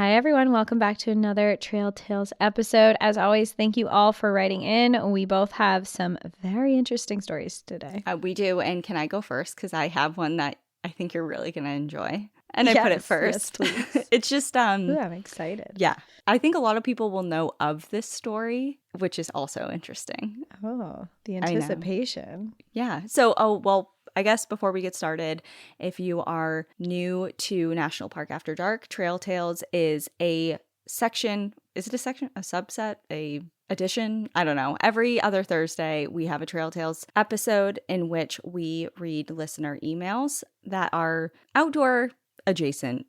Hi, everyone. Welcome back to another Trail Tales episode. As always, thank you all for writing in. We both have some very interesting stories today. We do. And can I go first? Because I have one that I think you're really going to enjoy. And I put it first. Yes, please. It's just, Ooh, I'm excited. yeah. I think a lot of people will know of this story, which is also interesting. Oh, the anticipation. Yeah. So, I guess before we get started, if you are new to National Park After Dark, Trail Tales is a section. Is it a section? A subset? A edition? I don't know. Every other Thursday, we have a Trail Tales episode in which we read listener emails that are outdoor adjacent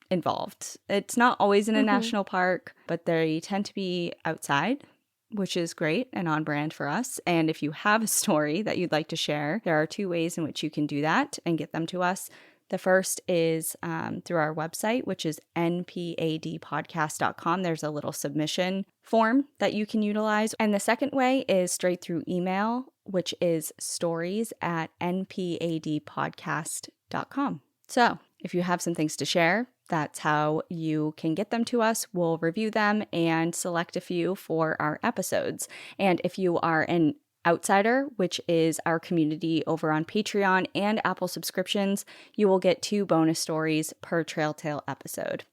involved. It's not always in a national park, but they tend to be outside, which is great and on brand for us. And if you have a story that you'd like to share, there are two ways in which you can do that and get them to us. The first is through our website, which is npadpodcast.com. There's a little submission form that you can utilize. And the second way is straight through email, which is stories@npadpodcast.com. So if you have some things to share, that's how you can get them to us. We'll review them and select a few for our episodes. And if you are an outsider, which is our community over on Patreon and Apple subscriptions, you will get 2 bonus stories per Trail Tale episode.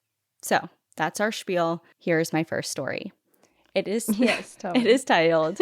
So that's our spiel. Here's my first story. It is totally. It is titled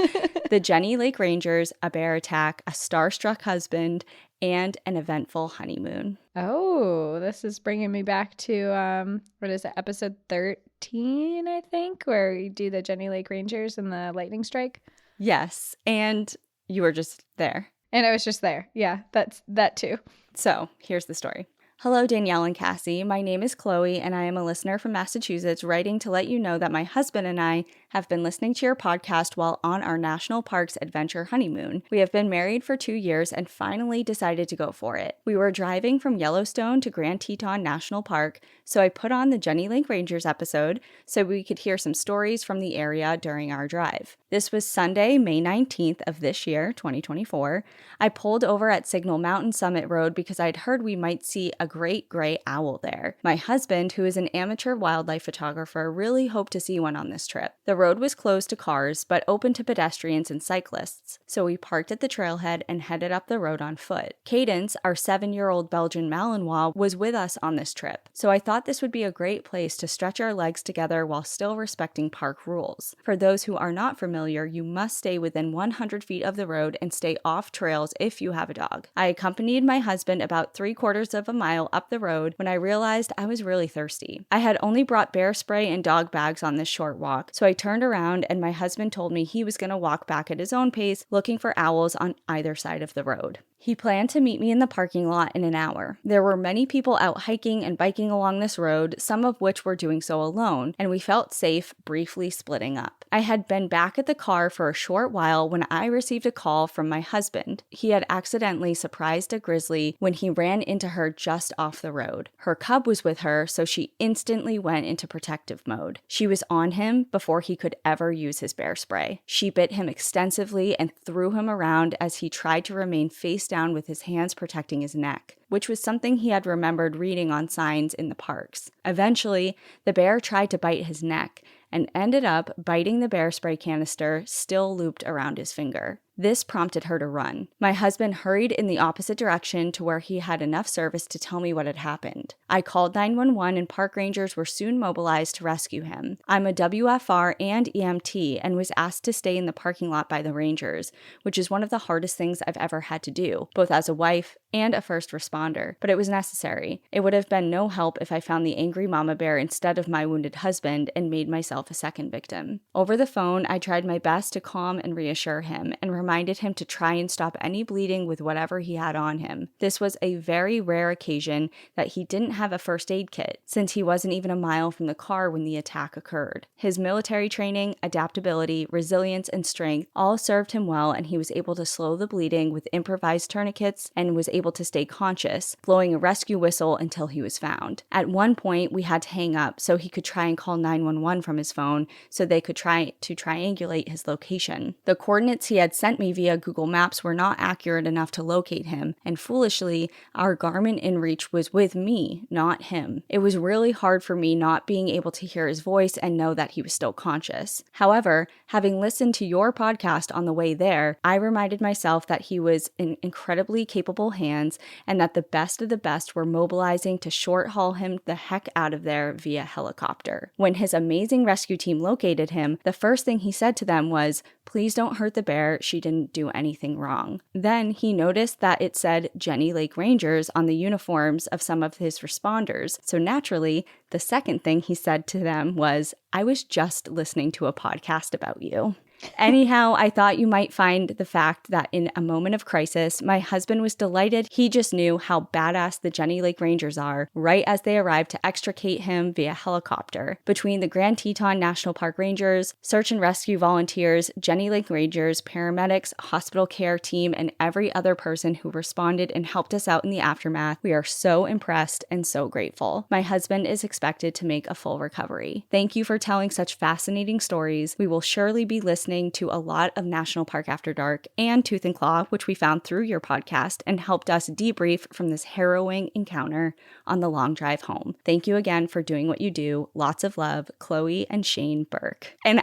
The Jenny Lake Rangers, a Bear Attack, a Starstruck Husband, and an Eventful Honeymoon. Oh, this is bringing me back to, what is it, episode 13, I think, where we do the Jenny Lake Rangers and the lightning strike. Yes, and you were just there. And I was just there. Yeah, that's that too. So here's the story. Hello, Danielle and Cassie. My name is Chloe, and I am a listener from Massachusetts writing to let you know that my husband and I have been listening to your podcast while on our National Parks Adventure honeymoon. We have been married for 2 years and finally decided to go for it. We were driving from Yellowstone to Grand Teton National Park, so I put on the Jenny Lake Rangers episode so we could hear some stories from the area during our drive. This was Sunday, May 19th of this year, 2024. I pulled over at Signal Mountain Summit Road because I'd heard we might see a great gray owl there. My husband, who is an amateur wildlife photographer, really hoped to see one on this trip. The road was closed to cars, but open to pedestrians and cyclists, so we parked at the trailhead and headed up the road on foot. Cadence, our 7-year-old Belgian Malinois, was with us on this trip, so I thought this would be a great place to stretch our legs together while still respecting park rules. For those who are not familiar, you must stay within 100 feet of the road and stay off trails if you have a dog. I accompanied my husband about 3/4 of a mile up the road when I realized I was really thirsty. I had only brought bear spray and dog bags on this short walk, so I turned around and my husband told me he was going to walk back at his own pace, looking for owls on either side of the road. He planned to meet me in the parking lot in an hour. There were many people out hiking and biking along this road, some of which were doing so alone, and we felt safe briefly splitting up. I had been back at the car for a short while when I received a call from my husband. He had accidentally surprised a grizzly when he ran into her just off the road. Her cub was with her, so she instantly went into protective mode. She was on him before he could ever use his bear spray. She bit him extensively and threw him around as he tried to remain face down with his hands protecting his neck, which was something he had remembered reading on signs in the parks. Eventually, the bear tried to bite his neck and ended up biting the bear spray canister still looped around his finger. This prompted her to run. My husband hurried in the opposite direction to where he had enough service to tell me what had happened. I called 911 and park rangers were soon mobilized to rescue him. I'm a WFR and EMT and was asked to stay in the parking lot by the rangers, which is one of the hardest things I've ever had to do, both as a wife and a first responder, but it was necessary. It would have been no help if I found the angry mama bear instead of my wounded husband and made myself a second victim. Over the phone, I tried my best to calm and reassure him and reminded him to try and stop any bleeding with whatever he had on him. This was a very rare occasion that he didn't have a first aid kit, since he wasn't even a mile from the car when the attack occurred. His military training, adaptability, resilience, and strength all served him well, and he was able to slow the bleeding with improvised tourniquets and was able to stay conscious, blowing a rescue whistle until he was found. At one point, we had to hang up so he could try and call 911 from his phone so they could try to triangulate his location. The coordinates he had sent sent me via Google Maps were not accurate enough to locate him, and foolishly, our Garmin inReach was with me, not him. It was really hard for me not being able to hear his voice and know that he was still conscious. However, having listened to your podcast on the way there, I reminded myself that he was in incredibly capable hands and that the best of the best were mobilizing to short haul him the heck out of there via helicopter. When his amazing rescue team located him, the first thing he said to them was, "Please don't hurt the bear, she didn't do anything wrong." Then he noticed that it said Jenny Lake Rangers on the uniforms of some of his responders. So naturally, the second thing he said to them was, "I was just listening to a podcast about you." Anyhow, I thought you might find the fact that in a moment of crisis, my husband was delighted. He just knew how badass the Jenny Lake Rangers are right as they arrived to extricate him via helicopter. Between the Grand Teton National Park Rangers, search and rescue volunteers, Jenny Lake Rangers, paramedics, hospital care team, and every other person who responded and helped us out in the aftermath, we are so impressed and so grateful. My husband is expected to make a full recovery. Thank you for telling such fascinating stories. We will surely be listening to a lot of National Park After Dark and Tooth and Claw, which we found through your podcast and helped us debrief from this harrowing encounter on the long drive home. Thank you again for doing what you do. Lots of love, Chloe and Shane Burke. And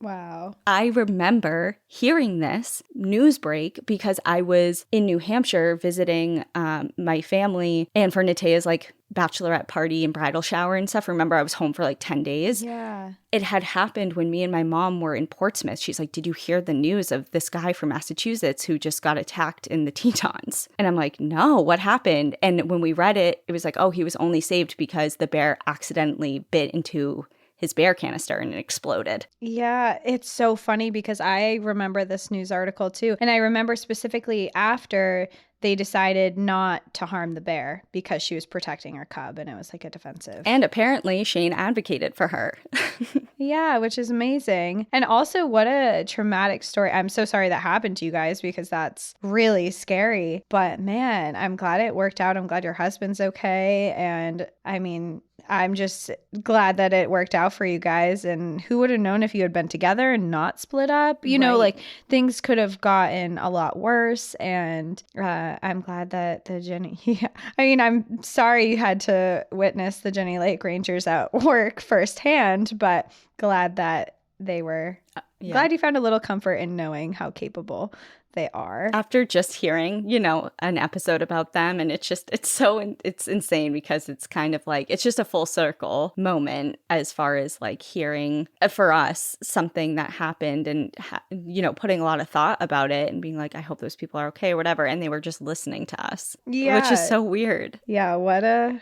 Wow. I remember hearing this news break because I was in New Hampshire visiting my family and for Natea's bachelorette party and bridal shower and stuff. Remember, I was home for 10 days. Yeah. It had happened when me and my mom were in Portsmouth. She's like, "Did you hear the news of this guy from Massachusetts who just got attacked in the Tetons?" And I'm like, "No, what happened?" And when we read it, it was like, oh, he was only saved because the bear accidentally bit into his bear canister and it exploded. Yeah, it's so funny because I remember this news article too. And I remember specifically after they decided not to harm the bear because she was protecting her cub and it was a defensive. And apparently Shane advocated for her. Yeah, which is amazing. And also what a traumatic story. I'm so sorry that happened to you guys because that's really scary. But man, I'm glad it worked out. I'm glad your husband's okay. And I mean, I'm just glad that it worked out for you guys. And who would have known if you had been together and not split up? You know, things could have gotten a lot worse. And I'm glad that the Jenny, I mean, I'm sorry you had to witness the Jenny Lake Rangers at work firsthand, but glad that they were, glad you found a little comfort in knowing how capable they are. After just hearing, an episode about them, and it's insane because it's kind of it's just a full circle moment as far as hearing for us something that happened and, putting a lot of thought about it and being like, I hope those people are okay or whatever. And they were just listening to us, which is so weird. Yeah.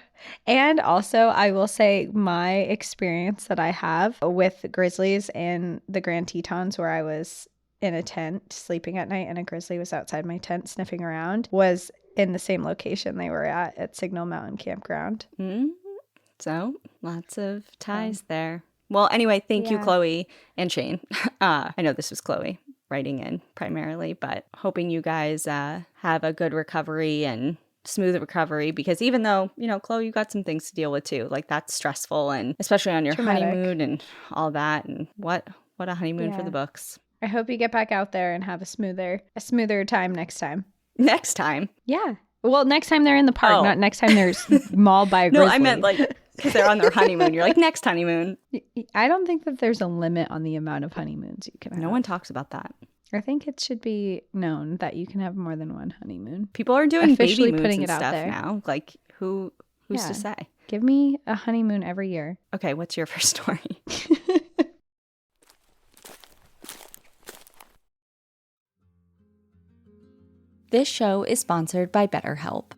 And also I will say my experience that I have with grizzlies in the Grand Tetons where I was in a tent sleeping at night and a grizzly was outside my tent sniffing around was in the same location they were at Signal Mountain Campground. Mm-hmm. So lots of ties there. Well, anyway, thank you, Chloe and Shane. I know this was Chloe writing in primarily, but hoping you guys have a good recovery and smooth recovery because even though, Chloe, you got some things to deal with too. That's stressful and especially on your honeymoon and all that. And what a honeymoon for the books. I hope you get back out there and have a smoother time next time. Next time? Yeah. Well, next time they're in the park, not next time they're mauled by a grizzly. No, I meant because they're on their honeymoon. You're next honeymoon. I don't think that there's a limit on the amount of honeymoons you can have. No one talks about that. I think it should be known that you can have more than one honeymoon. People are doing officially baby moons putting and it out stuff there now. Who's to say? Give me a honeymoon every year. Okay, what's your first story? This show is sponsored by BetterHelp.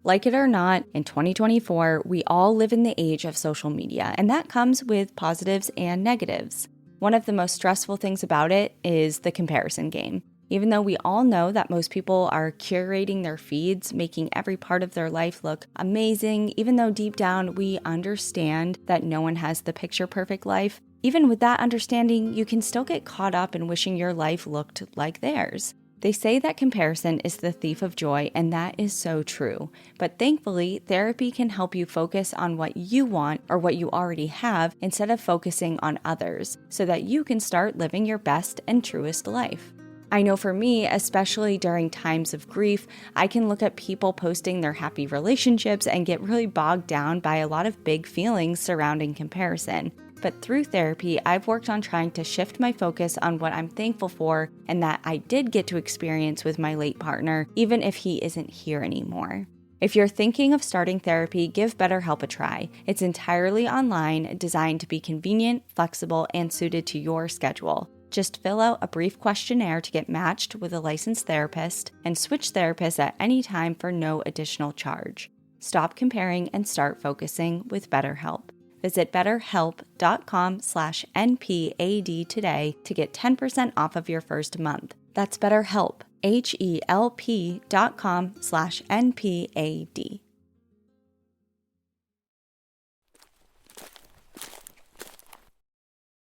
Like it or not, in 2024, we all live in the age of social media, and that comes with positives and negatives. One of the most stressful things about it is the comparison game. Even though we all know that most people are curating their feeds, making every part of their life look amazing, even though deep down we understand that no one has the picture-perfect life, even with that understanding, you can still get caught up in wishing your life looked like theirs. They say that comparison is the thief of joy, and that is so true. But thankfully, therapy can help you focus on what you want or what you already have instead of focusing on others, so that you can start living your best and truest life. I know for me, especially during times of grief, I can look at people posting their happy relationships and get really bogged down by a lot of big feelings surrounding comparison. But through therapy, I've worked on trying to shift my focus on what I'm thankful for and that I did get to experience with my late partner, even if he isn't here anymore. If you're thinking of starting therapy, give BetterHelp a try. It's entirely online, designed to be convenient, flexible, and suited to your schedule. Just fill out a brief questionnaire to get matched with a licensed therapist and switch therapists at any time for no additional charge. Stop comparing and start focusing with BetterHelp. Visit betterhelp.com/NPAD today to get 10% off of your first month. That's BetterHelp, HELP.com/NPAD.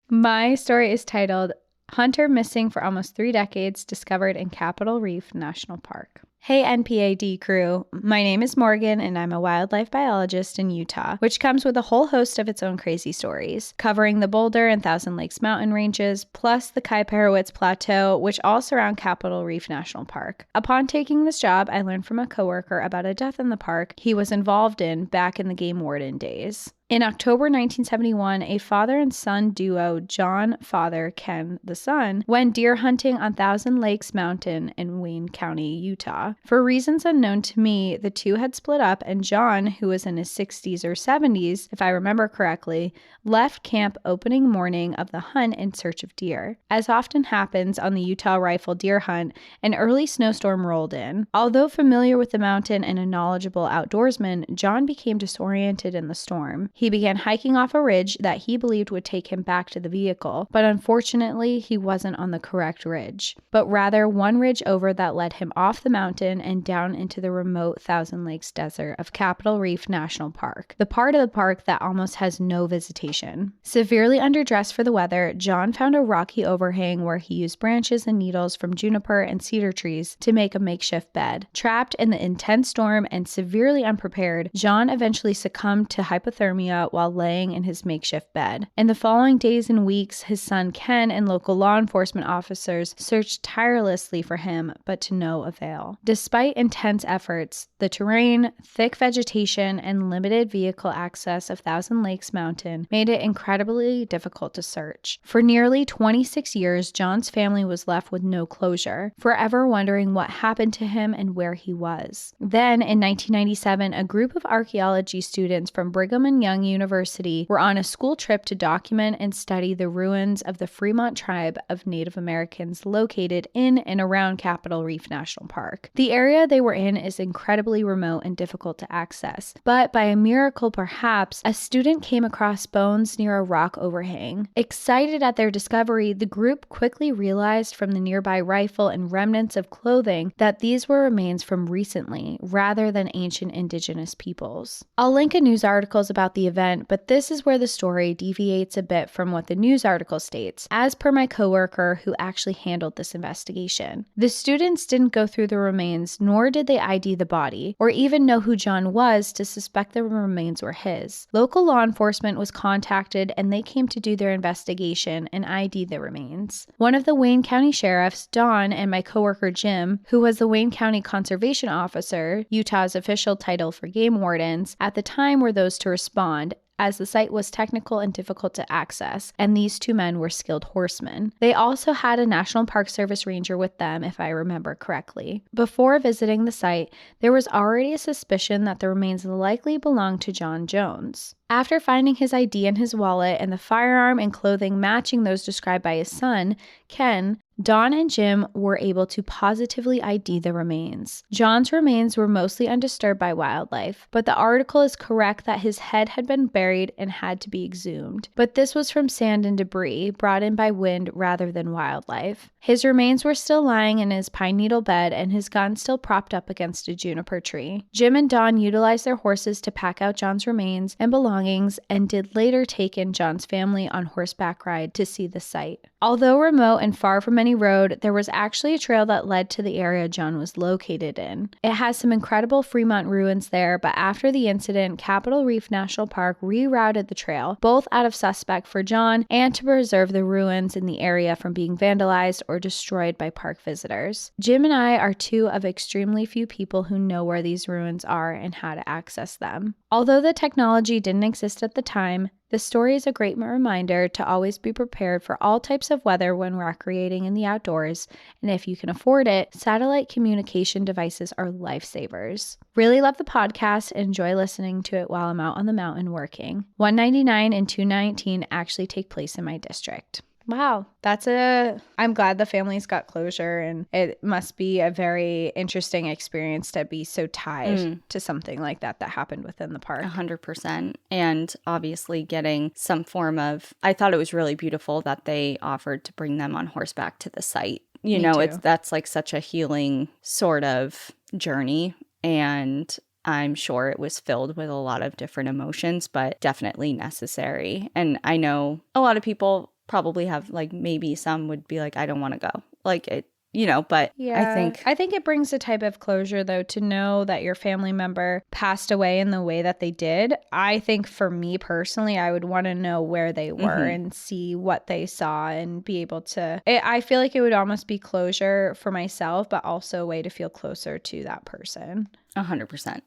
My story is titled Hunter Missing for Almost 3 Decades Discovered in Capitol Reef National Park. Hey NPAD crew, my name is Morgan and I'm a wildlife biologist in Utah, which comes with a whole host of its own crazy stories, covering the Boulder and Thousand Lakes mountain ranges, plus the Kaiparowits Plateau, which all surround Capitol Reef National Park. Upon taking this job, I learned from a coworker about a death in the park he was involved in back in the game warden days. In October 1971, a father and son duo, John Father, Ken the son, went deer hunting on Thousand Lakes Mountain in Wayne County, Utah. For reasons unknown to me, the two had split up, and John, who was in his 60s or 70s, if I remember correctly, left camp opening morning of the hunt in search of deer. As often happens on the Utah rifle deer hunt, an early snowstorm rolled in. Although familiar with the mountain and a knowledgeable outdoorsman, John became disoriented in the storm. He began hiking off a ridge that he believed would take him back to the vehicle, but unfortunately, he wasn't on the correct ridge, but rather one ridge over that led him off the mountain and down into the remote Thousand Lakes desert of Capitol Reef National Park, the part of the park that almost has no visitation. Severely underdressed for the weather, John found a rocky overhang where he used branches and needles from juniper and cedar trees to make a makeshift bed. Trapped in the intense storm and severely unprepared, John eventually succumbed to hypothermia while laying in his makeshift bed. In the following days and weeks, his son Ken and local law enforcement officers searched tirelessly for him, but to no avail. Despite intense efforts, the terrain, thick vegetation, and limited vehicle access of Thousand Lakes Mountain made it incredibly difficult to search. For nearly 26 years, John's family was left with no closure, forever wondering what happened to him and where he was. Then, in 1997, a group of archaeology students from Brigham and Young University were on a school trip to document and study the ruins of the Fremont tribe of Native Americans located in and around Capitol Reef National Park. The area they were in is incredibly remote and difficult to access, but by a miracle perhaps, a student came across bones near a rock overhang. Excited at their discovery, the group quickly realized from the nearby rifle and remnants of clothing that these were remains from recently, rather than ancient indigenous peoples. I'll link a news articles about the event, but this is where the story deviates a bit from what the news article states, as per my coworker who actually handled this investigation. The students didn't go through the remains, nor did they ID the body, or even know who John was to suspect the remains were his. Local law enforcement was contacted and they came to do their investigation and ID the remains. One of the Wayne County sheriffs, Don, and my coworker Jim, who was the Wayne County Conservation Officer, Utah's official title for game wardens, at the time were those to respond, as the site was technical and difficult to access, and these two men were skilled horsemen. They also had a National Park Service ranger with them, if I remember correctly. Before visiting the site, there was already a suspicion that the remains likely belonged to John Jones. After finding his ID in his wallet and the firearm and clothing matching those described by his son, Ken, Don and Jim were able to positively ID the remains. John's remains were mostly undisturbed by wildlife, but the article is correct that his head had been buried and had to be exhumed. But this was from sand and debris brought in by wind rather than wildlife. His remains were still lying in his pine needle bed and his gun still propped up against a juniper tree. Jim and Don utilized their horses to pack out John's remains and belongings and did later take in John's family on horseback ride to see the site. Although remote and far from any road, there was actually a trail that led to the area John was located in. It has some incredible Fremont ruins there, but after the incident, Capitol Reef National Park rerouted the trail, both out of suspect for John and to preserve the ruins in the area from being vandalized or or destroyed by park visitors. Jim and I are two of extremely few people who know where these ruins are and how to access them. Although the technology didn't exist at the time, this story is a great reminder to always be prepared for all types of weather when recreating in the outdoors, and if you can afford it, satellite communication devices are lifesavers. Really love the podcast and enjoy listening to it while I'm out on the mountain working. 199 and 219 actually take place in my district. Wow, I'm glad the family's got closure, and it must be a very interesting experience to be so tied to something like that happened within the park. 100%. And obviously getting some form of, I thought it was really beautiful that they offered to bring them on horseback to the site. You know, that's like such a healing sort of journey, and I'm sure it was filled with a lot of different emotions, but definitely necessary. And I know a lot of people probably have, like, maybe some would be like, I don't want to go. Like, it, you know, but yeah, I think it brings a type of closure, though, to know that your family member passed away in the way that they did. I think for me personally, I would want to know where they were and see what they saw and be able to, I feel like it would almost be closure for myself, but also a way to feel closer to that person. 100%.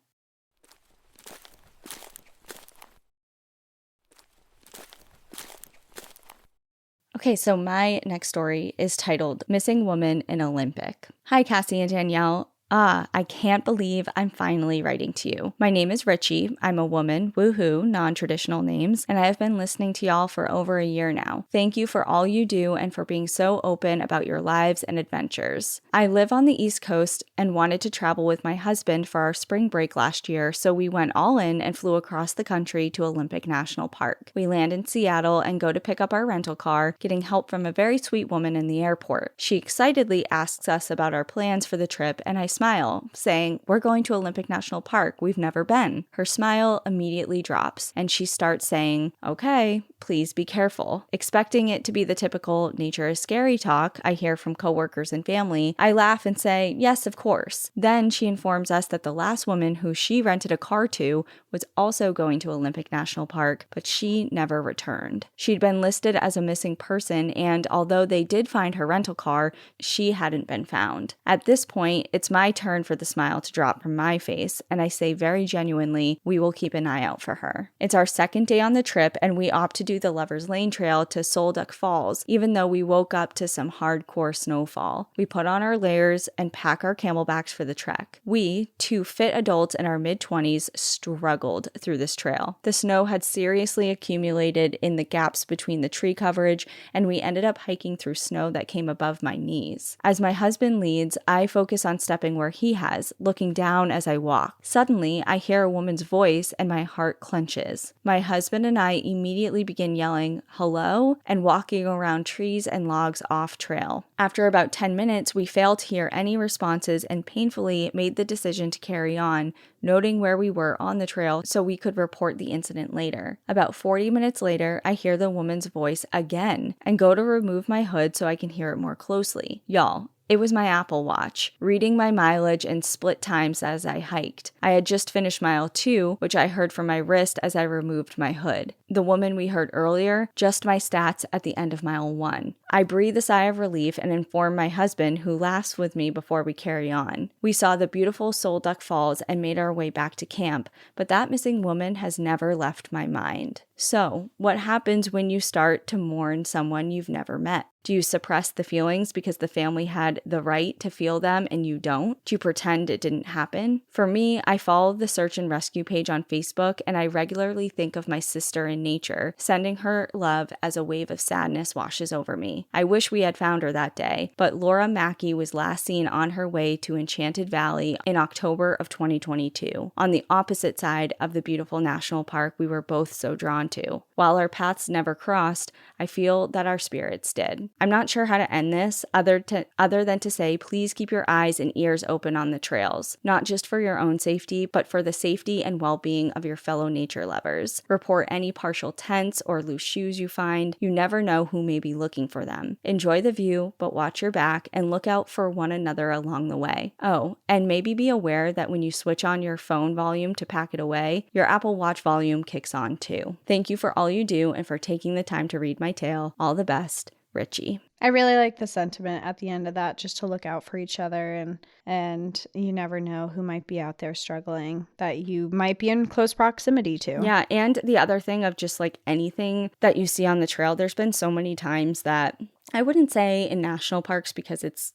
Okay, so my next story is titled Missing Woman in Olympic. Hi, Cassie and Danielle. I can't believe I'm finally writing to you. My name is Richie. I'm a woman, woohoo, non-traditional names, and I have been listening to y'all for over a year now. Thank you for all you do and for being so open about your lives and adventures. I live on the East Coast and wanted to travel with my husband for our spring break last year, so we went all in and flew across the country to Olympic National Park. We land in Seattle and go to pick up our rental car, getting help from a very sweet woman in the airport. She excitedly asks us about our plans for the trip, and I smile, saying, "We're going to Olympic National Park. We've never been." Her smile immediately drops, and she starts saying, "Okay, please be careful." Expecting it to be the typical nature is scary talk I hear from coworkers and family, I laugh and say, "Yes, of course." Then she informs us that the last woman who she rented a car to was also going to Olympic National Park, but she never returned. She'd been listed as a missing person, and although they did find her rental car, she hadn't been found. At this point, it's my turn for the smile to drop from my face, and I say very genuinely, we will keep an eye out for her. It's our second day on the trip, and we opt to do the Lover's Lane Trail to Solduck Falls, even though we woke up to some hardcore snowfall. We put on our layers and pack our camelbacks for the trek. We, two fit adults in our mid-20s, struggled through this trail. The snow had seriously accumulated in the gaps between the tree coverage, and we ended up hiking through snow that came above my knees. As my husband leads, I focus on stepping where he has, looking down as I walk. Suddenly, I hear a woman's voice and my heart clenches. My husband and I immediately begin yelling, "Hello?" and walking around trees and logs off trail. After about 10 minutes, we failed to hear any responses and painfully made the decision to carry on, noting where we were on the trail so we could report the incident later. About 40 minutes later, I hear the woman's voice again and go to remove my hood so I can hear it more closely. Y'all, it was my Apple Watch, reading my mileage and split times as I hiked. I had just finished mile 2, which I heard from my wrist as I removed my hood. The woman we heard earlier, just my stats at the end of mile 1. I breathe a sigh of relief and inform my husband, who laughs with me before we carry on. We saw the beautiful Solduck Falls and made our way back to camp, but that missing woman has never left my mind. So, what happens when you start to mourn someone you've never met? Do you suppress the feelings because the family had the right to feel them and you don't? Do you pretend it didn't happen? For me, I follow the search and rescue page on Facebook, and I regularly think of my sister in nature, sending her love as a wave of sadness washes over me. I wish we had found her that day, but Laura Mackey was last seen on her way to Enchanted Valley in October of 2022, on the opposite side of the beautiful national park we were both so drawn to. While our paths never crossed, I feel that our spirits did. I'm not sure how to end this other than to say, please keep your eyes and ears open on the trails, not just for your own safety, but for the safety and well-being of your fellow nature lovers. Report any partial tents or loose shoes you find. You never know who may be looking for them. Enjoy the view, but watch your back and look out for one another along the way. Oh, and maybe be aware that when you switch on your phone volume to pack it away, your Apple Watch volume kicks on too. Thank you for all you do and for taking the time to read my tale. All the best, Richie. I really like the sentiment at the end of that, just to look out for each other, and you never know who might be out there struggling that you might be in close proximity to. Yeah, and the other thing of just like anything that you see on the trail, there's been so many times that I wouldn't say in national parks because it's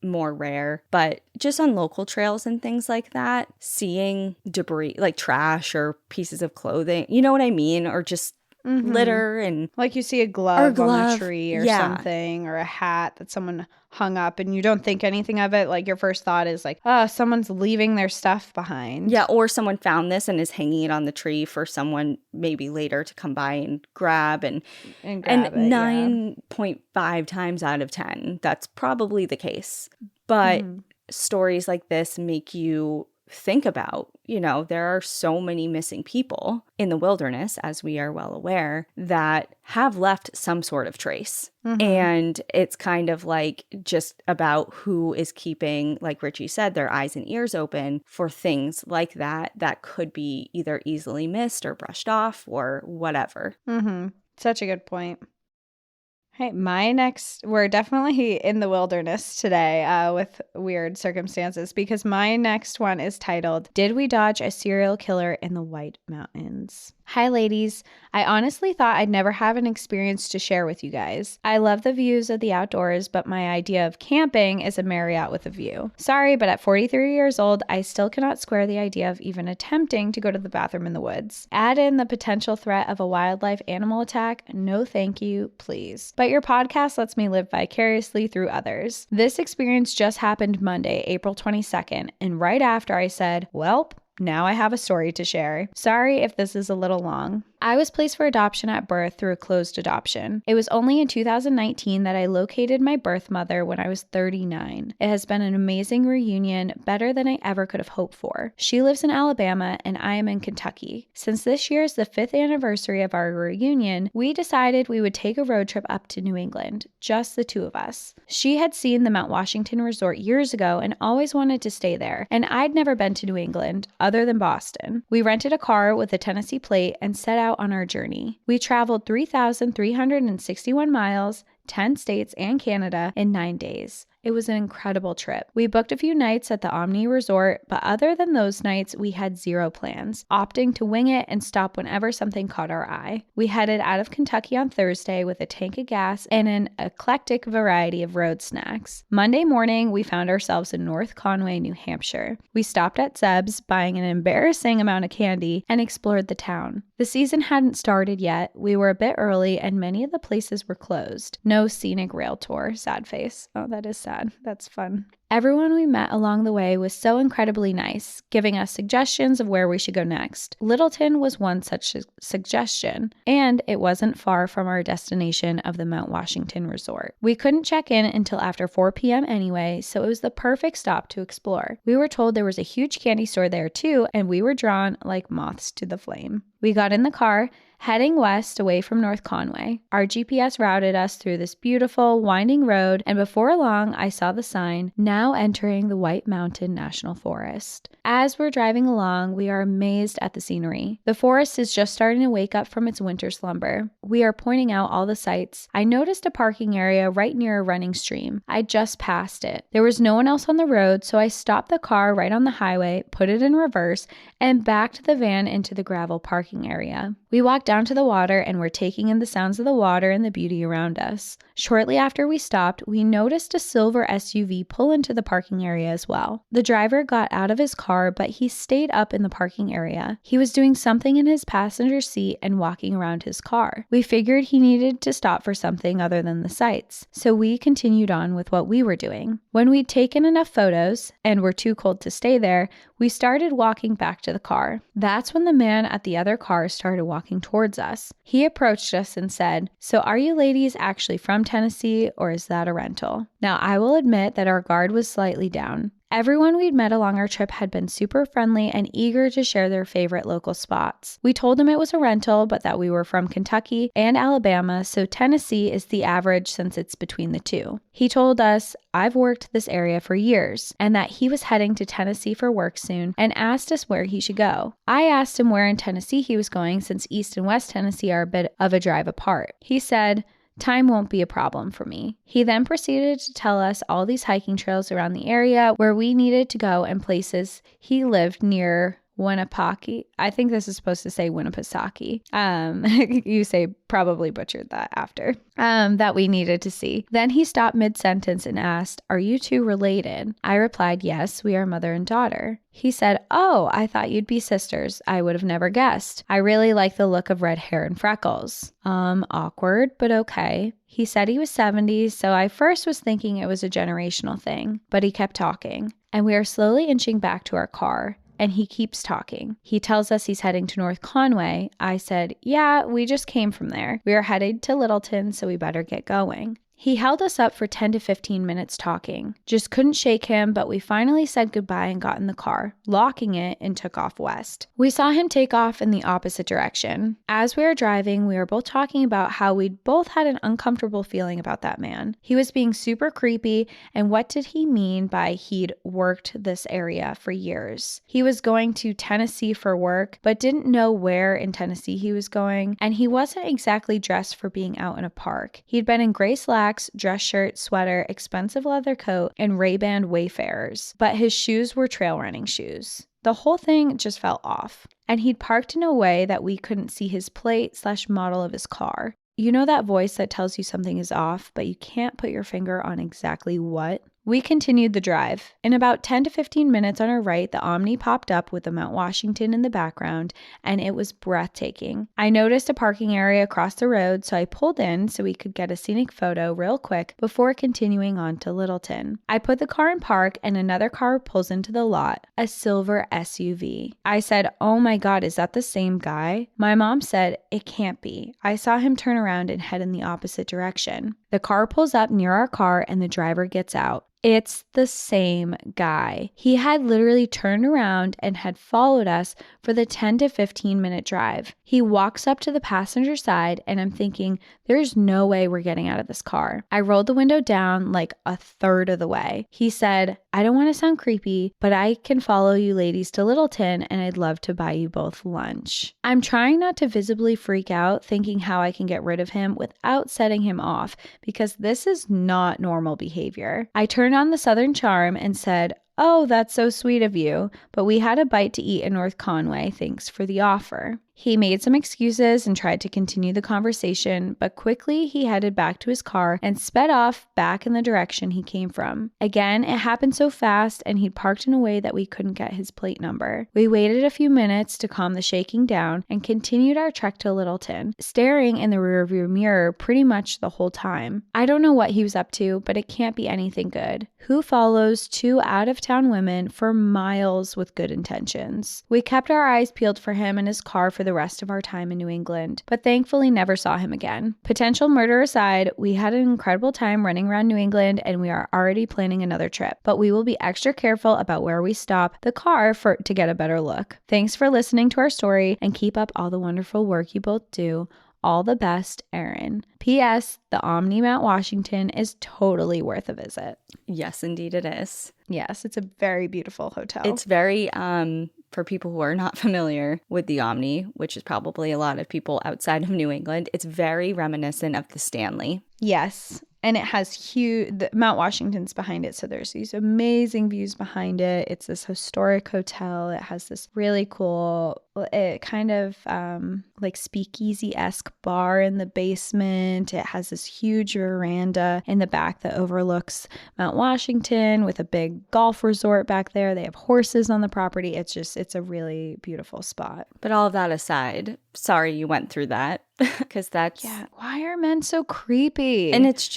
more rare, but just on local trails and things like that, seeing debris like trash or pieces of clothing, you know what I mean, or just litter, and like you see a glove on a tree or something, or a hat that someone hung up and you don't think anything of it. Like your first thought is like, oh, someone's leaving their stuff behind. Yeah, or someone found this and is hanging it on the tree for someone maybe later to come by and grab. And 9.5 times out of 10, that's probably the case. But stories like this make you think about, there are so many missing people in the wilderness, as we are well aware, that have left some sort of trace. And it's kind of like just about who is keeping, like Richie said, their eyes and ears open for things like that could be either easily missed or brushed off or whatever. Such a good point. Hey, we're definitely in the wilderness today with weird circumstances, because my next one is titled, Did We Dodge a Serial Killer in the White Mountains? Hi, ladies. I honestly thought I'd never have an experience to share with you guys. I love the views of the outdoors, but my idea of camping is a Marriott with a view. Sorry, but at 43 years old, I still cannot square the idea of even attempting to go to the bathroom in the woods. Add in the potential threat of a wildlife animal attack. No thank you, please. But your podcast lets me live vicariously through others. This experience just happened Monday, April 22nd, and right after I said, welp, now I have a story to share. Sorry if this is a little long. I was placed for adoption at birth through a closed adoption. It was only in 2019 that I located my birth mother when I was 39. It has been an amazing reunion, better than I ever could have hoped for. She lives in Alabama and I am in Kentucky. Since this year is the 5th anniversary of our reunion, we decided we would take a road trip up to New England, just the two of us. She had seen the Mount Washington Resort years ago and always wanted to stay there, and I'd never been to New England, other than Boston. We rented a car with a Tennessee plate and set out on our journey. We traveled 3,361 miles, 10 states and Canada in 9 days. It was an incredible trip. We booked a few nights at the Omni Resort, but other than those nights, we had zero plans, opting to wing it and stop whenever something caught our eye. We headed out of Kentucky on Thursday with a tank of gas and an eclectic variety of road snacks. Monday morning, we found ourselves in North Conway, New Hampshire. We stopped at Zeb's, buying an embarrassing amount of candy, and explored the town. The season hadn't started yet. We were a bit early, and many of the places were closed. No scenic rail tour. Sad face. Oh, that is sad. That's fun. Everyone we met along the way was so incredibly nice, giving us suggestions of where we should go next. Littleton was one such suggestion, and it wasn't far from our destination of the Mount Washington Resort. We couldn't check in until after 4 p.m. anyway, so it was the perfect stop to explore. We were told there was a huge candy store there too, and we were drawn like moths to the flame. We got in the car, heading west away from North Conway. Our GPS routed us through this beautiful, winding road, and before long, I saw the sign, now entering the White Mountain National Forest. As we're driving along, we are amazed at the scenery. The forest is just starting to wake up from its winter slumber. We are pointing out all the sights. I noticed a parking area right near a running stream. I just passed it. There was no one else on the road, so I stopped the car right on the highway, put it in reverse, and backed the van into the gravel parking area. We walked down to the water and were taking in the sounds of the water and the beauty around us. Shortly after we stopped, we noticed a silver SUV pull into the parking area as well. The driver got out of his car, but he stayed up in the parking area. He was doing something in his passenger seat and walking around his car. We figured he needed to stop for something other than the sights, so we continued on with what we were doing. When we'd taken enough photos and were too cold to stay there, we started walking back to the car. That's when the man at the other car started walking towards us. He approached us and said, "So are you ladies actually from Tennessee, or is that a rental?" Now, I will admit that our guard was slightly down. Everyone we'd met along our trip had been super friendly and eager to share their favorite local spots. We told him it was a rental, but that we were from Kentucky and Alabama, so Tennessee is the average since it's between the two. He told us, "I've worked this area for years," and that he was heading to Tennessee for work soon, and asked us where he should go. I asked him where in Tennessee he was going, since East and West Tennessee are a bit of a drive apart. He said, Time won't be a problem for me. He then proceeded to tell us all these hiking trails around the area where we needed to go and places he lived near Winnipesaukee. I think this is supposed to say Winnipesaukee. You say probably butchered that after. That we needed to see. Then he stopped mid-sentence and asked, "Are you two related?" I replied, "Yes, we are mother and daughter." He said, "Oh, I thought you'd be sisters. I would have never guessed. I really like the look of red hair and freckles." Awkward, but okay. He said he was 70, so I first was thinking it was a generational thing, but he kept talking. And we are slowly inching back to our car. And he keeps talking. He tells us he's heading to North Conway. I said, "Yeah, we just came from there. We are headed to Littleton, so we better get going." He held us up for 10 to 15 minutes talking. Just couldn't shake him, but we finally said goodbye and got in the car, locking it, and took off west. We saw him take off in the opposite direction. As we were driving, we were both talking about how we'd both had an uncomfortable feeling about that man. He was being super creepy, and what did he mean by he'd worked this area for years? He was going to Tennessee for work, but didn't know where in Tennessee he was going, and he wasn't exactly dressed for being out in a park. He'd been in gray slacks, dress shirt, sweater, expensive leather coat, and Ray-Ban Wayfarers, but his shoes were trail running shoes. The whole thing just felt off. And he'd parked in a way that we couldn't see his plate/model of his car. You know that voice that tells you something is off, but you can't put your finger on exactly what? We continued the drive. In about 10 to 15 minutes on our right, the Omni popped up with the Mount Washington in the background, and it was breathtaking. I noticed a parking area across the road, so I pulled in so we could get a scenic photo real quick before continuing on to Littleton. I put the car in park, and another car pulls into the lot, a silver SUV. I said, "Oh my God, is that the same guy?" My mom said, "It can't be. I saw him turn around and head in the opposite direction." The car pulls up near our car, and the driver gets out. It's the same guy. He had literally turned around and had followed us for the 10 to 15 minute drive. He walks up to the passenger side, and I'm thinking, there's no way we're getting out of this car. I rolled the window down like a third of the way. He said, "I don't want to sound creepy, but I can follow you ladies to Littleton, and I'd love to buy you both lunch." I'm trying not to visibly freak out, thinking how I can get rid of him without setting him off, because this is not normal behavior. I turned on the Southern Charm and said, "Oh, that's so sweet of you, but we had a bite to eat in North Conway. Thanks for the offer." He made some excuses and tried to continue the conversation, but quickly he headed back to his car and sped off back in the direction he came from. Again, it happened so fast, and he'd parked in a way that we couldn't get his plate number. We waited a few minutes to calm the shaking down and continued our trek to Littleton, staring in the rearview mirror pretty much the whole time. I don't know what he was up to, but it can't be anything good. Who follows two out-of-town women for miles with good intentions? We kept our eyes peeled for him and his car for the rest of our time in New England, but thankfully never saw him again. Potential murder aside, we had an incredible time running around New England, and we are already planning another trip, but we will be extra careful about where we stop the car to get a better look. Thanks for listening to our story, and keep up all the wonderful work you both do. All the best, Erin. P.S. The Omni Mount Washington is totally worth a visit. Yes, indeed it is. Yes, it's a very beautiful hotel. It's very, for people who are not familiar with the Omni, which is probably a lot of people outside of New England, it's very reminiscent of the Stanley. Yes. And it has huge, Mount Washington's behind it. So there's these amazing views behind it. It's this historic hotel. It has this really cool, kind of like speakeasy-esque bar in the basement. It has this huge veranda in the back that overlooks Mount Washington with a big golf resort back there. They have horses on the property. It's a really beautiful spot. But all of that aside, sorry you went through that. Because that's... Yeah, why are men so creepy? And it's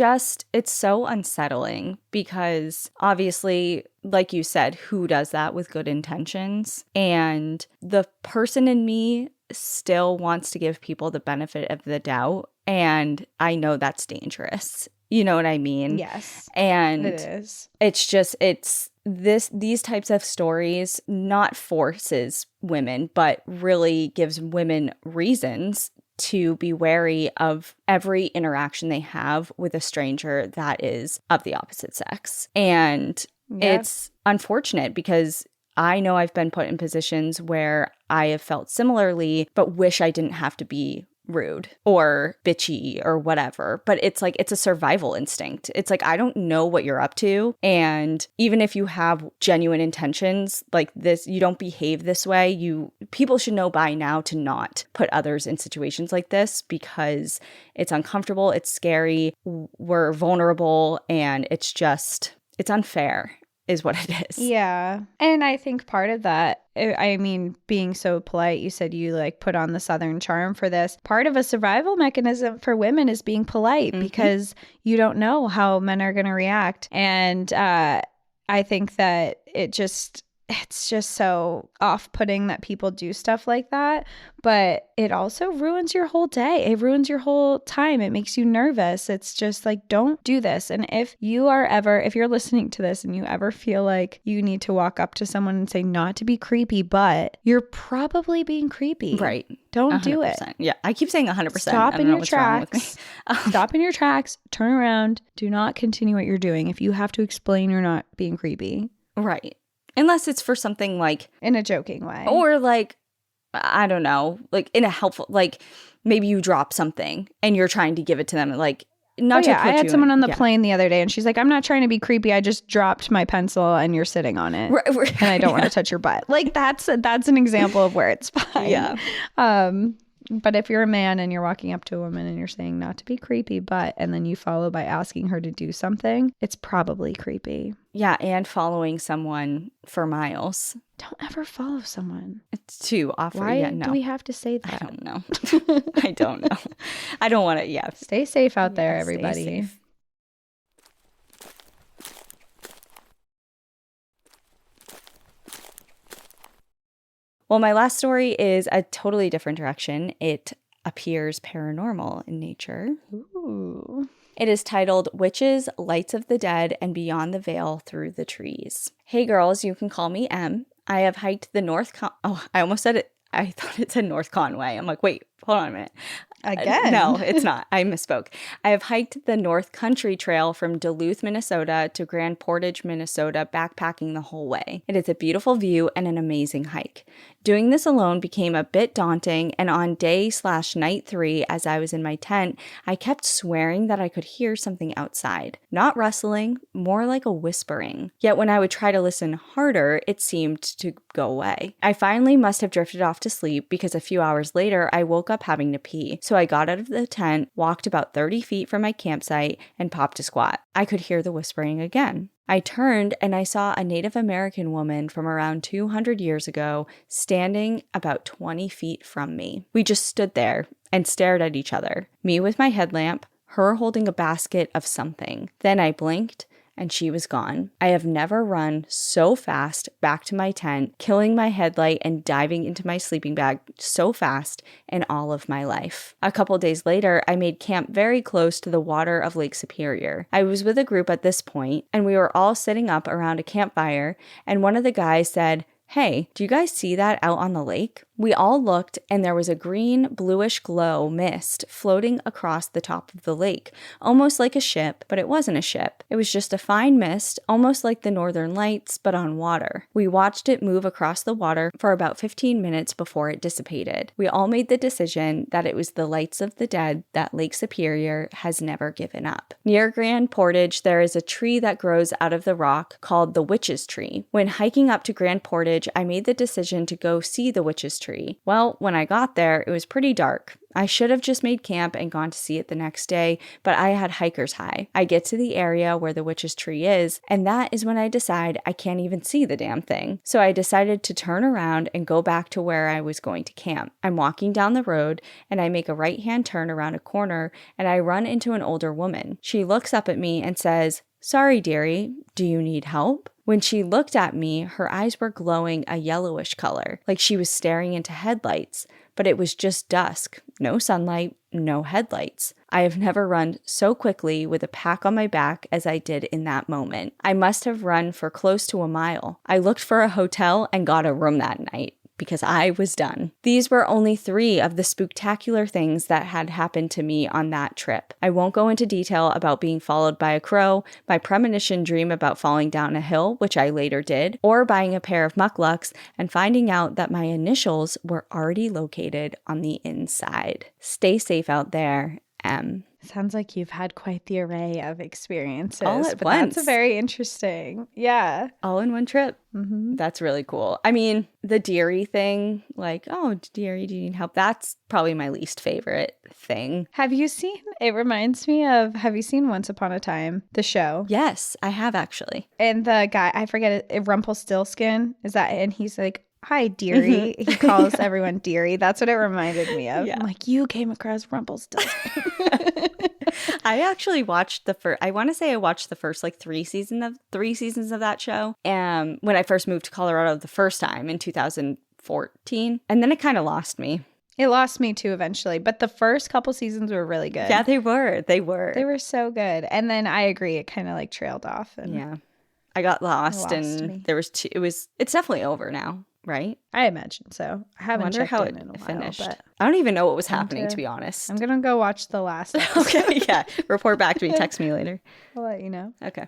so unsettling because obviously, like you said, who does that with good intentions? And the person in me still wants to give people the benefit of the doubt. And I know that's dangerous. You know what I mean? Yes. And it is. These types of stories not forces women, but really gives women reasons to be wary of every interaction they have with a stranger that is of the opposite sex. And It's unfortunate because I know I've been put in positions where I have felt similarly, but wish I didn't have to be rude or bitchy or whatever, but it's like, it's a survival instinct. It's like, I don't know what you're up to. And even if you have genuine intentions like this, you don't behave this way. People should know by now to not put others in situations like this because it's uncomfortable. It's scary. We're vulnerable and it's unfair is what it is. Yeah. And I think part of that, I mean, being so polite, you said you like put on the Southern charm for this. Part of a survival mechanism for women is being polite because you don't know how men are going to react. And I think that it's just so off-putting that people do stuff like that, but it also ruins your whole day. It ruins your whole time. It makes you nervous. It's just like, don't do this. And if you're listening to this and you ever feel like you need to walk up to someone and say, not to be creepy, but you're probably being creepy. Right. Don't 100%. do it. Yeah. I keep saying 100%. Stop in your tracks. Stop in your tracks. Turn around. Do not continue what you're doing. If you have to explain you're not being creepy. Right. Unless it's for something like... in a joking way. Or like, I don't know, like in a helpful... like maybe you drop something and you're trying to give it to them. Like, not to put I had you someone in, on the plane the other day and she's like, I'm not trying to be creepy. I just dropped my pencil and you're sitting on it. And I don't want to touch your butt. Like, that's an example of where it's fine. Yeah. But if you're a man and you're walking up to a woman and you're saying not to be creepy, and then you follow by asking her to do something, it's probably creepy. Yeah, and following someone for miles. Don't ever follow someone. It's too often. Why do we have to say that? I don't know. I don't know. I don't want to, yeah. Stay safe out there, everybody. Stay safe. Well, my last story is a totally different direction. It appears paranormal in nature. Ooh. It is titled Witches, Lights of the Dead, and Beyond the Veil Through the Trees. Hey girls, you can call me M. I have hiked the I almost said it. I thought it said North Conway. I'm like, wait, hold on a minute. Again? No, it's not. I misspoke. I have hiked the North Country Trail from Duluth, Minnesota to Grand Portage, Minnesota, backpacking the whole way. It is a beautiful view and an amazing hike. Doing this alone became a bit daunting, and on day/night 3, as I was in my tent, I kept swearing that I could hear something outside. Not rustling, more like a whispering. Yet when I would try to listen harder, it seemed to go away. I finally must have drifted off to sleep because a few hours later, I woke up having to pee. So I got out of the tent, walked about 30 feet from my campsite, and popped a squat. I could hear the whispering again. I turned and I saw a Native American woman from around 200 years ago standing about 20 feet from me. We just stood there and stared at each other, me with my headlamp, her holding a basket of something. Then I blinked and she was gone. I have never run so fast back to my tent, killing my headlight and diving into my sleeping bag so fast in all of my life. A couple days later, I made camp very close to the water of Lake Superior. I was with a group at this point, and we were all sitting up around a campfire, and one of the guys said, "Hey, do you guys see that out on the lake?" We all looked, and there was a green, bluish glow mist floating across the top of the lake, almost like a ship, but it wasn't a ship. It was just a fine mist, almost like the Northern Lights, but on water. We watched it move across the water for about 15 minutes before it dissipated. We all made the decision that it was the lights of the dead that Lake Superior has never given up. Near Grand Portage, there is a tree that grows out of the rock called the Witch's Tree. When hiking up to Grand Portage, I made the decision to go see the Witch's Tree. Well, when I got there, it was pretty dark. I should have just made camp and gone to see it the next day, but I had hiker's high. I get to the area where the Witch's Tree is, and that is when I decide I can't even see the damn thing. So I decided to turn around and go back to where I was going to camp. I'm walking down the road, and I make a right-hand turn around a corner, and I run into an older woman. She looks up at me and says, "Sorry, dearie, do you need help?" When she looked at me, her eyes were glowing a yellowish color, like she was staring into headlights, but it was just dusk, no sunlight, no headlights. I have never run so quickly with a pack on my back as I did in that moment. I must have run for close to a mile. I looked for a hotel and got a room that night. because I was done. These were only 3 of the spooktacular things that had happened to me on that trip. I won't go into detail about being followed by a crow, my premonition dream about falling down a hill, which I later did, or buying a pair of mucklucks and finding out that my initials were already located on the inside. Stay safe out there, M. Sounds like you've had quite the array of experiences. All at but once. That's very interesting. Yeah. All in one trip. Mm-hmm. That's really cool. I mean, the Deary thing, like, oh, Deary, do you need help? That's probably my least favorite thing. Have you seen Once Upon a Time, the show? Yes, I have actually. And the guy, I forget it, Rumpelstiltskin, is that, and he's like, hi, dearie. He calls everyone dearie. That's what it reminded me of. Yeah. I'm like, you came across Rumpelstiltskin. I actually watched I want to say I watched the first like 3 seasons of that show. And when I first moved to Colorado the first time in 2014, and then it kind of lost me. It lost me too eventually, but the first couple seasons were really good. Yeah, they were. They were so good. And then I agree, it kind of like trailed off. And yeah, I got lost and me. there was it's definitely over now, right? I imagine so. I haven't checked how in it a while, finished. but I don't even know what was happening, to be honest. I'm gonna go watch the last episode. Okay, yeah. Report back to me. Text me later. I'll let you know. Okay.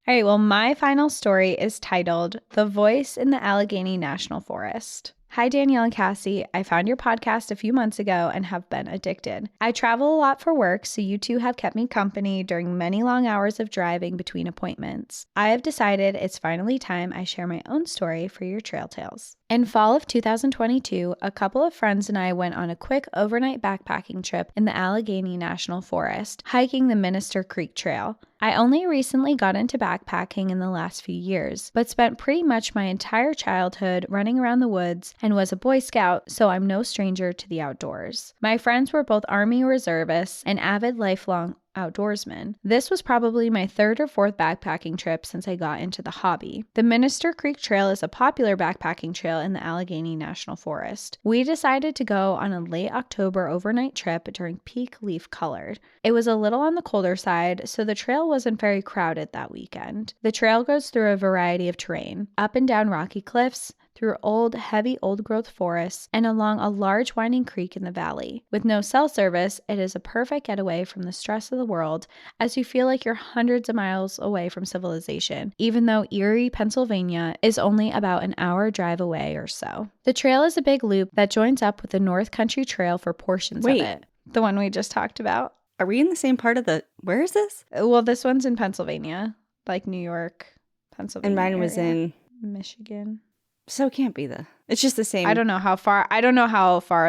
All right, well, my final story is titled The Voice in the Allegheny National Forest. Hi, Danielle and Cassie. I found your podcast a few months ago and have been addicted. I travel a lot for work, so you two have kept me company during many long hours of driving between appointments. I have decided it's finally time I share my own story for your Trail Tales. In fall of 2022, a couple of friends and I went on a quick overnight backpacking trip in the Allegheny National Forest, hiking the Minister Creek Trail. I only recently got into backpacking in the last few years, but spent pretty much my entire childhood running around the woods and was a Boy Scout, so I'm no stranger to the outdoors. My friends were both Army reservists and avid lifelong outdoorsmen. This was probably my 3rd or 4th backpacking trip since I got into the hobby. The Minister Creek Trail is a popular backpacking trail in the Allegheny National Forest. We decided to go on a late October overnight trip during peak leaf colored. It was a little on the colder side, so the trail wasn't very crowded that weekend. The trail goes through a variety of terrain, up and down rocky cliffs, through heavy old-growth forests, and along a large winding creek in the valley. With no cell service, it is a perfect getaway from the stress of the world, as you feel like you're hundreds of miles away from civilization, even though Erie, Pennsylvania is only about an hour drive away or so. The trail is a big loop that joins up with the North Country Trail for portions of it. The one we just talked about. Are we in the same part of where is this? Well, this one's in Pennsylvania, like New York, Pennsylvania. And mine was in Michigan. So it can't be it's just the same. I don't know how far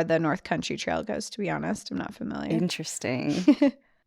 the North Country Trail goes, to be honest. I'm not familiar. Interesting.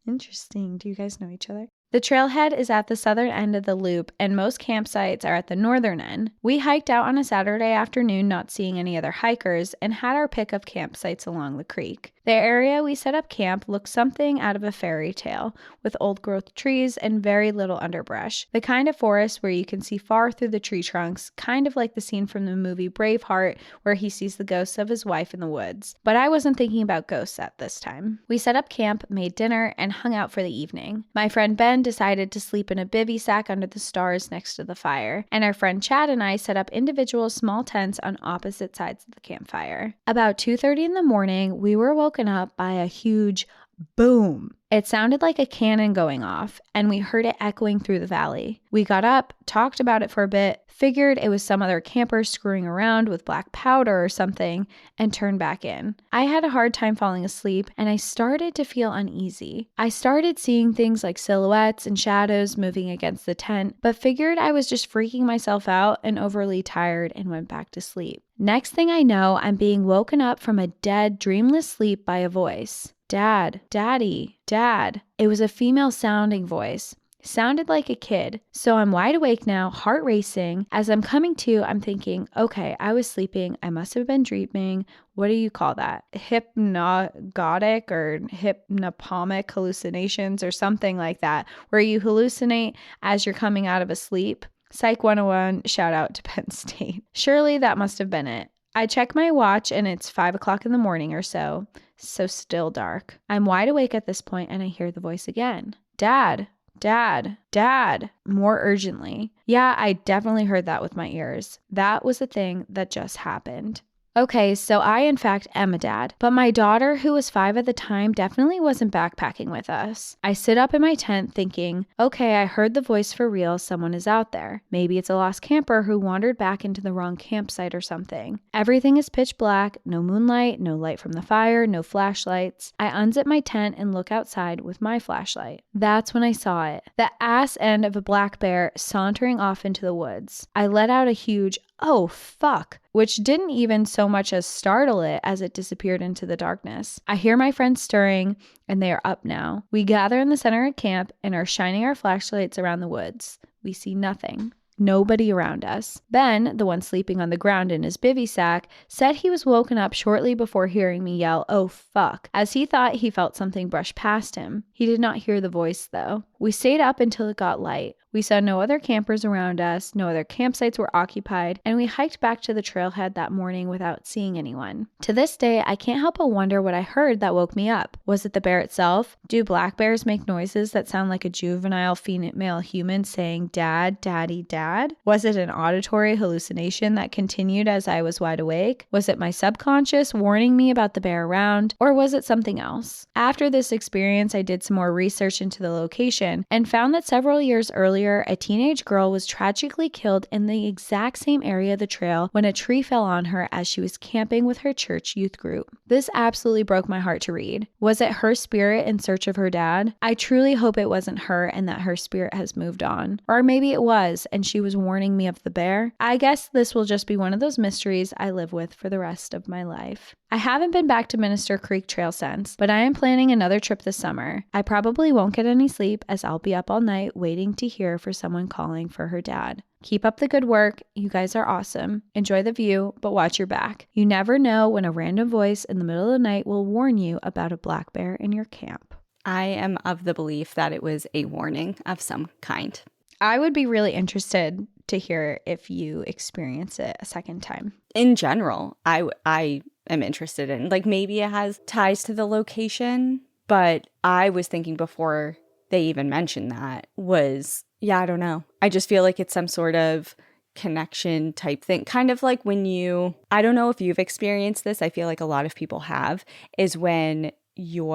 Interesting. Do you guys know each other? The trailhead is at the southern end of the loop, and most campsites are at the northern end. We hiked out on a Saturday afternoon, not seeing any other hikers, and had our pick of campsites along the creek. The area we set up camp looked something out of a fairy tale, with old-growth trees and very little underbrush. The kind of forest where you can see far through the tree trunks, kind of like the scene from the movie Braveheart, where he sees the ghosts of his wife in the woods. But I wasn't thinking about ghosts at this time. We set up camp, made dinner, and hung out for the evening. My friend Ben decided to sleep in a bivy sack under the stars next to the fire, and our friend Chad and I set up individual small tents on opposite sides of the campfire. About 2:30 in the morning, we were woken up by a huge boom. It sounded like a cannon going off, and we heard it echoing through the valley. We got up, talked about it for a bit, figured it was some other camper screwing around with black powder or something, and turned back in. I had a hard time falling asleep, and I started to feel uneasy. I started seeing things like silhouettes and shadows moving against the tent, but figured I was just freaking myself out and overly tired and went back to sleep. Next thing I know, I'm being woken up from a dead, dreamless sleep by a voice. Dad, Daddy, Dad. It was a female sounding voice. Sounded like a kid. So I'm wide awake now, heart racing. As I'm coming to, I'm thinking, okay, I was sleeping. I must have been dreaming. What do you call that? Hypnagogic or hypnopomic hallucinations or something like that, where you hallucinate as you're coming out of a sleep. Psych 101, shout out to Penn State. Surely that must have been it. I check my watch and it's 5 o'clock in the morning or so still dark. I'm wide awake at this point and I hear the voice again. Dad, Dad, Dad, more urgently. Yeah, I definitely heard that with my ears. That was a thing that just happened. Okay, so I in fact am a dad, but my daughter, who was 5 at the time, definitely wasn't backpacking with us. I sit up in my tent thinking, okay, I heard the voice for real, someone is out there. Maybe it's a lost camper who wandered back into the wrong campsite or something. Everything is pitch black, no moonlight, no light from the fire, no flashlights. I unzip my tent and look outside with my flashlight. That's when I saw it, the ass end of a black bear sauntering off into the woods. I let out a huge, "Oh, fuck," which didn't even so much as startle it as it disappeared into the darkness. I hear my friends stirring, and they are up now. We gather in the center of camp and are shining our flashlights around the woods. We see nothing. Nobody around us. Ben, the one sleeping on the ground in his bivy sack, said he was woken up shortly before hearing me yell, "Oh, fuck," as he thought he felt something brush past him. He did not hear the voice, though. We stayed up until it got light. We saw no other campers around us, no other campsites were occupied, and we hiked back to the trailhead that morning without seeing anyone. To this day, I can't help but wonder what I heard that woke me up. Was it the bear itself? Do black bears make noises that sound like a juvenile female human saying, "Dad, Daddy, Dad"? Was it an auditory hallucination that continued as I was wide awake? Was it my subconscious warning me about the bear around? Or was it something else? After this experience, I did some more research into the location and found that several years earlier, a teenage girl was tragically killed in the exact same area of the trail when a tree fell on her as she was camping with her church youth group. This absolutely broke my heart to read. Was it her spirit in search of her dad? I truly hope it wasn't her and that her spirit has moved on. Or maybe it was and she was warning me of the bear. I guess this will just be one of those mysteries I live with for the rest of my life. I haven't been back to Minister Creek Trail since, but I am planning another trip this summer. I probably won't get any sleep as I'll be up all night waiting to hear for someone calling for her dad. Keep up the good work. You guys are awesome. Enjoy the view, but watch your back. You never know when a random voice in the middle of the night will warn you about a black bear in your camp. I am of the belief that it was a warning of some kind. I would be really interested to hear if you experience it a second time. In general, I am interested in, like, maybe it has ties to the location, but I was thinking before they even mentioned that was, yeah, I don't know. I just feel like it's some sort of connection type thing. Kind of like when I don't know if you've experienced this, I feel like a lot of people have, is when you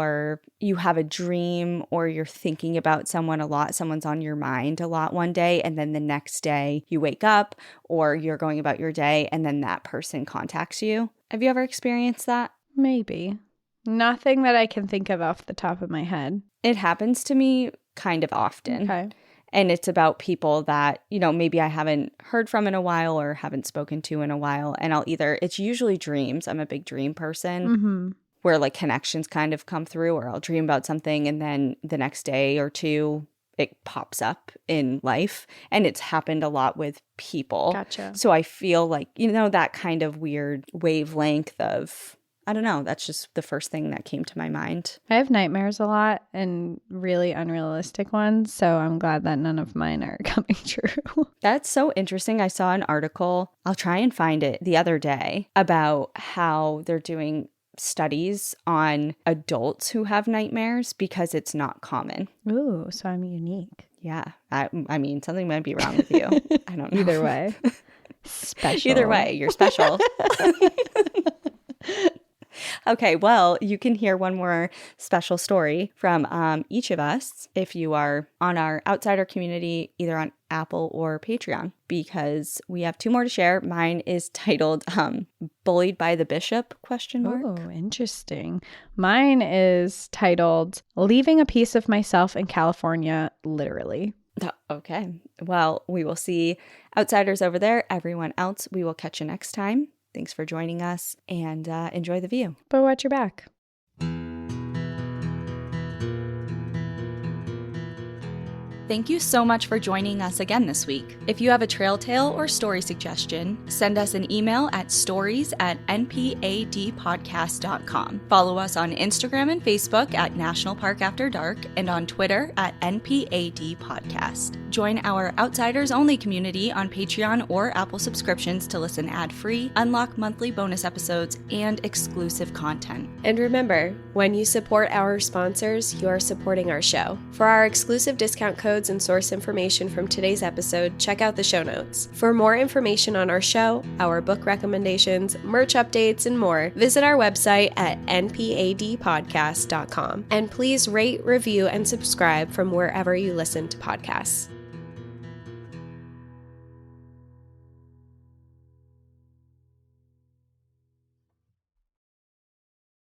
have a dream or you're thinking about someone a lot, someone's on your mind a lot one day, and then the next day you wake up or you're going about your day and then that person contacts you. Have you ever experienced that? Maybe. Nothing that I can think of off the top of my head. It happens to me kind of often. Okay. And it's about people that, maybe I haven't heard from in a while or haven't spoken to in a while. And it's usually dreams. I'm a big dream person. Mm-hmm. Where like connections kind of come through, or I'll dream about something and then the next day or two it pops up in life. And it's happened a lot with people. Gotcha. So I feel like, that kind of weird wavelength of, I don't know, that's just the first thing that came to my mind. I have nightmares a lot and really unrealistic ones, so I'm glad that none of mine are coming true. That's so interesting. I saw an article, I'll try and find it, the other day about how they're doing studies on adults who have nightmares because it's not common. Ooh, so I'm unique. Yeah. I mean, something might be wrong with you. I don't know. Either way. Special. Either way, you're special. Okay, well, you can hear one more special story from each of us if you are on our Outsider community, either on Apple or Patreon, because we have 2 more to share. Mine is titled Bullied by the Bishop? ? Oh, interesting. Mine is titled Leaving a Piece of Myself in California, Literally. Okay. Well, we will see Outsiders over there. Everyone else, we will catch you next time. Thanks for joining us, and enjoy the view. But watch your back. Thank you so much for joining us again this week. If you have a trail tale or story suggestion, send us an email at stories@npadpodcast.com. Follow us on Instagram and Facebook at National Park After Dark and on Twitter at NPAD Podcast. Join our Outsiders Only community on Patreon or Apple subscriptions to listen ad-free, unlock monthly bonus episodes, and exclusive content. And remember, when you support our sponsors, you are supporting our show. For our exclusive discount code, codes and source information from today's episode, check out the show notes. For more information on our show, our book recommendations, merch updates, and more, visit our website at npadpodcast.com. And please rate, review, and subscribe from wherever you listen to podcasts.